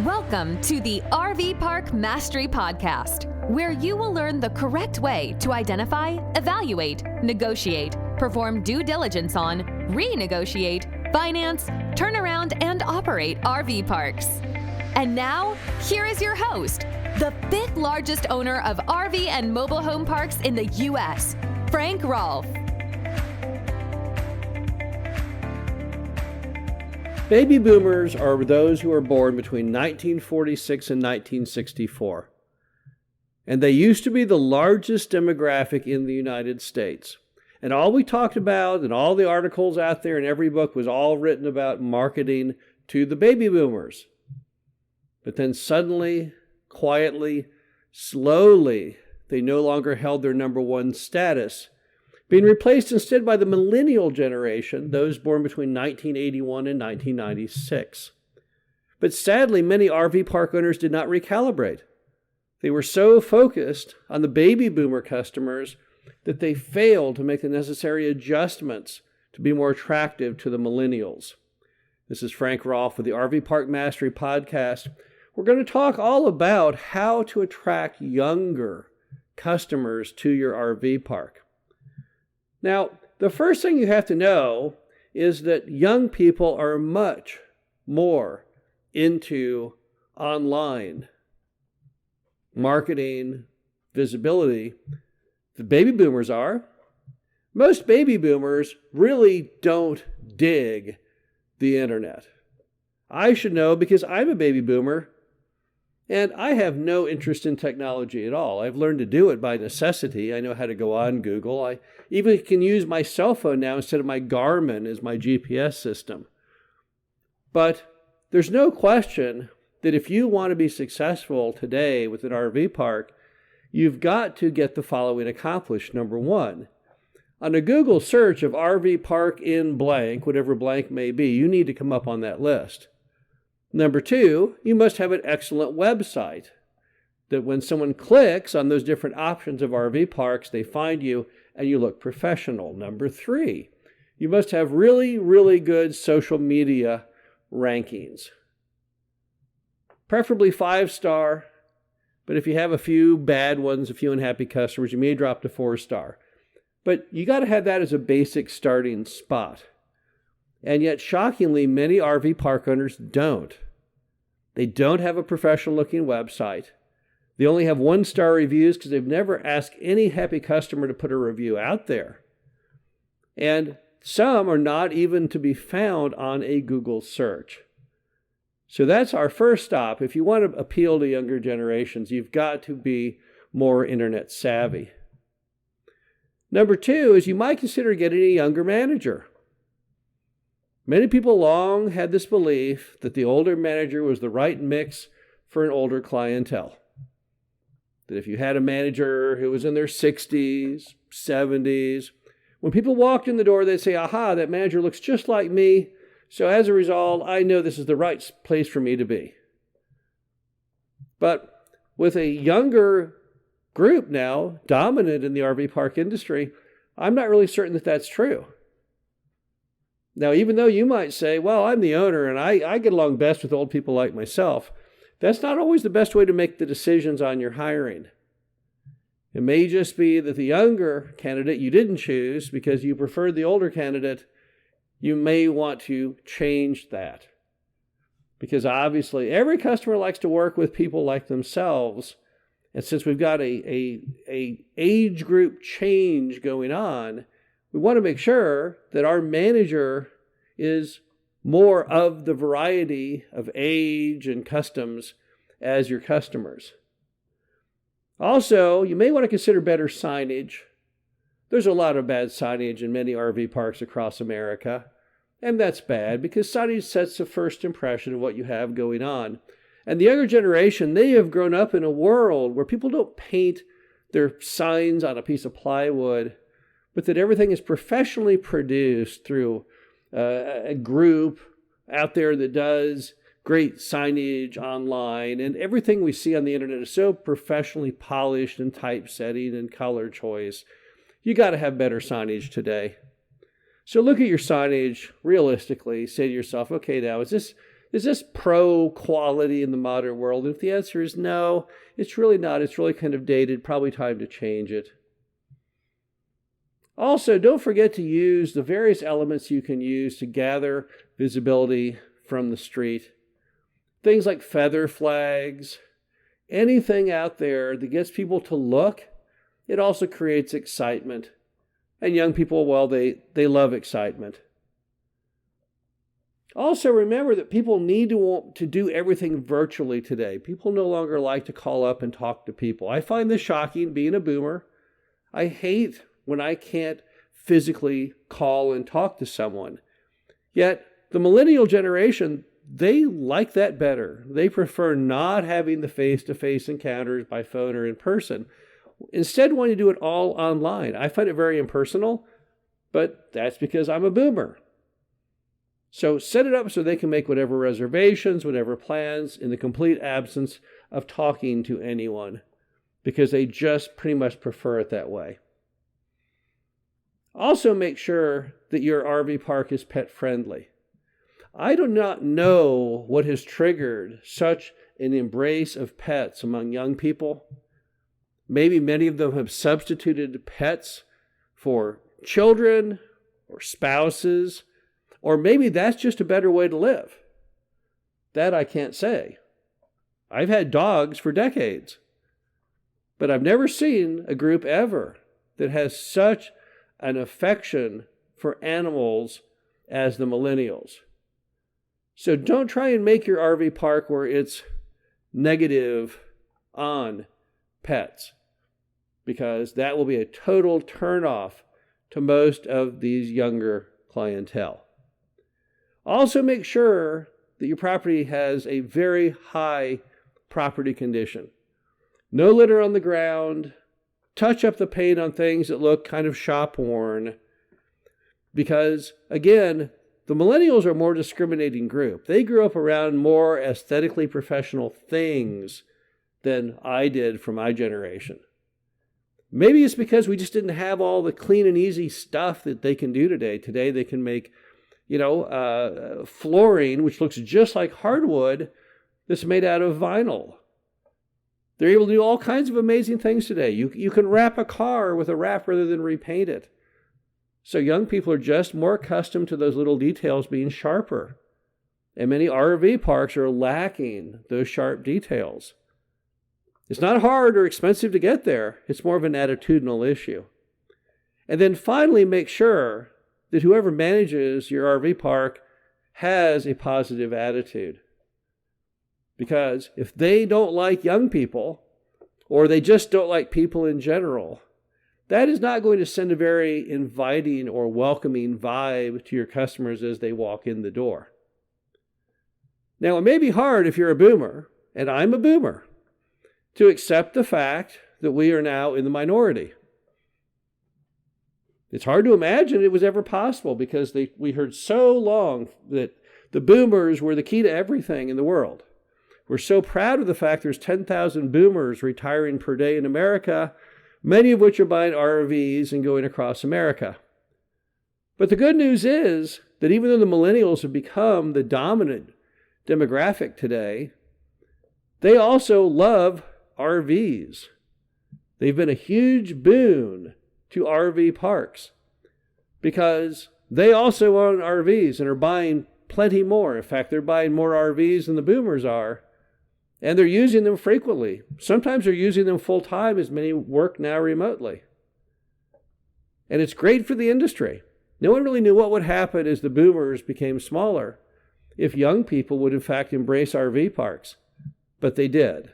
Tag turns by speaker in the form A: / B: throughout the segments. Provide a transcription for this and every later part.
A: Welcome to the RV Park Mastery Podcast, where you will learn the correct way to identify, evaluate, negotiate, perform due diligence on, renegotiate, finance, turn around, and operate RV parks. And now, here is your host, the fifth largest owner of RV and mobile home parks in the U.S., Frank Rolfe.
B: Baby boomers are those who were born between 1946 and 1964. And they used to be the largest demographic in the United States. And all we talked about and all the articles out there in every book was all written about marketing to the baby boomers. But then suddenly, quietly, slowly, they no longer held their number one status, being replaced instead by the millennial generation, those born between 1981 and 1996. But sadly, many RV park owners did not recalibrate. They were so focused on the baby boomer customers that they failed to make the necessary adjustments to be more attractive to the millennials. This is Frank Rolfe with the RV Park Mastery Podcast. We're going to talk all about how to attract younger customers to your RV park. Now, the first thing you have to know is that young people are much more into online marketing, visibility. The baby boomers are. Most baby boomers really don't dig the internet. I should know because I'm a baby boomer and I have no interest in technology at all. I've learned to do it by necessity. I know how to go on Google. I even can use my cell phone now instead of my Garmin as my GPS system. But there's no question that if you want to be successful today with an RV park, you've got to get the following accomplished. Number one, on a Google search of RV park in blank, whatever blank may be, you need to come up on that list. Number two, you must have an excellent website that when someone clicks on those different options of RV parks, they find you and you look professional. Number three, you must have really, really good social media rankings. Preferably 5-star, but if you have a few bad ones, a few unhappy customers, you may drop to 4-star. But you got to have that as a basic starting spot. And yet, shockingly, many RV park owners don't. They don't have a professional-looking website. They only have 1-star reviews because they've never asked any happy customer to put a review out there. And some are not even to be found on a Google search. So that's our first stop. If you want to appeal to younger generations, you've got to be more internet savvy. Number two is you might consider getting a younger manager. Many people long had this belief that the older manager was the right mix for an older clientele. That if you had a manager who was in their 60s, 70s, when people walked in the door, they'd say, aha, that manager looks just like me. So as a result, I know this is the right place for me to be. But with a younger group now dominant in the RV park industry, I'm not really certain that that's true. Now, even though you might say, well, I'm the owner and I get along best with old people like myself, that's not always the best way to make the decisions on your hiring. It may just be that the younger candidate you didn't choose because you preferred the older candidate. You may want to change that. Because obviously every customer likes to work with people like themselves. And since we've got a age group change going on, we want to make sure that our manager is more of the variety of age and customs as your customers. Also, you may want to consider better signage. There's a lot of bad signage in many RV parks across America, and that's bad because signage sets the first impression of what you have going on. And the younger generation, they have grown up in a world where people don't paint their signs on a piece of plywood, but that everything is professionally produced through a group out there that does great signage online, and everything we see on the internet is so professionally polished and typesetting and color choice. You got to have better signage today. So look at your signage realistically. Say to yourself, okay, now is this Is this pro-quality in the modern world? And if the answer is no, it's really not. It's really kind of dated. Probably time to change it. Also, don't forget to use the various elements you can use to gather visibility from the street. Things like feather flags, anything out there that gets people to look. It also creates excitement. And young people, well, they love excitement. Also, remember that people need to do everything virtually today. People no longer like to call up and talk to people. I find this shocking, being a boomer. I hate when I can't physically call and talk to someone. Yet, the millennial generation, they like that better. They prefer not having the face-to-face encounters by phone or in person. Instead, wanting to do it all online. I find it very impersonal, but that's because I'm a boomer. So set it up so they can make whatever reservations, whatever plans, in the complete absence of talking to anyone, because they just pretty much prefer it that way. Also, make sure that your RV park is pet friendly. I do not know what has triggered such an embrace of pets among young people. Maybe many of them have substituted pets for children or spouses, or maybe that's just a better way to live. That I can't say. I've had dogs for decades, but I've never seen a group ever that has such an affection for animals as the millennials. So don't try and make your RV park where it's negative on pets, because that will be a total turnoff to most of these younger clientele. Also, make sure that your property has a very high property condition. No litter on the ground. Touch up the paint on things that look kind of shop-worn. Because, again, the millennials are a more discriminating group. They grew up around more aesthetically professional things than I did for my generation. Maybe it's because we just didn't have all the clean and easy stuff that they can do today. Today they can make, flooring, which looks just like hardwood, that's made out of vinyl. They're able to do all kinds of amazing things today. You can wrap a car with a wrap rather than repaint it. So young people are just more accustomed to those little details being sharper. And many RV parks are lacking those sharp details. It's not hard or expensive to get there. It's more of an attitudinal issue. And then finally, make sure that whoever manages your RV park has a positive attitude. Because if they don't like young people, or they just don't like people in general, that is not going to send a very inviting or welcoming vibe to your customers as they walk in the door. Now, it may be hard if you're a boomer, and I'm a boomer, to accept the fact that we are now in the minority. It's hard to imagine it was ever possible, because we heard so long that the boomers were the key to everything in the world. We're so proud of the fact there's 10,000 boomers retiring per day in America, many of which are buying RVs and going across America. But the good news is that even though the millennials have become the dominant demographic today, they also love RVs. They've been a huge boon to RV parks because they also own RVs and are buying plenty more. In fact, they're buying more RVs than the boomers are, and they're using them frequently. Sometimes they're using them full time, as many work now remotely. And it's great for the industry. No one really knew what would happen as the boomers became smaller if young people would in fact embrace RV parks, but they did.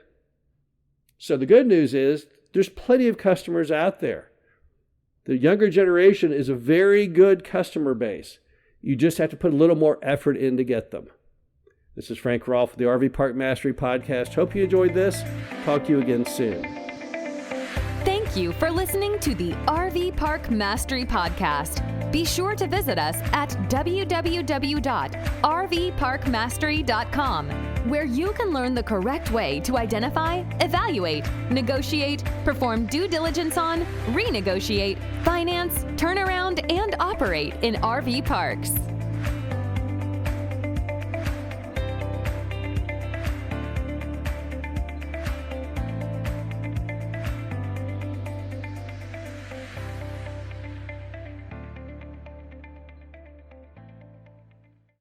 B: So the good news is there's plenty of customers out there. The younger generation is a very good customer base. You just have to put a little more effort in to get them. This is Frank Rolfe with the RV Park Mastery Podcast. Hope you enjoyed this. Talk to you again soon.
A: Thank you for listening to the RV Park Mastery Podcast. Be sure to visit us at www.rvparkmastery.com, where you can learn the correct way to identify, evaluate, negotiate, perform due diligence on, renegotiate, finance, turn around, and operate in RV parks.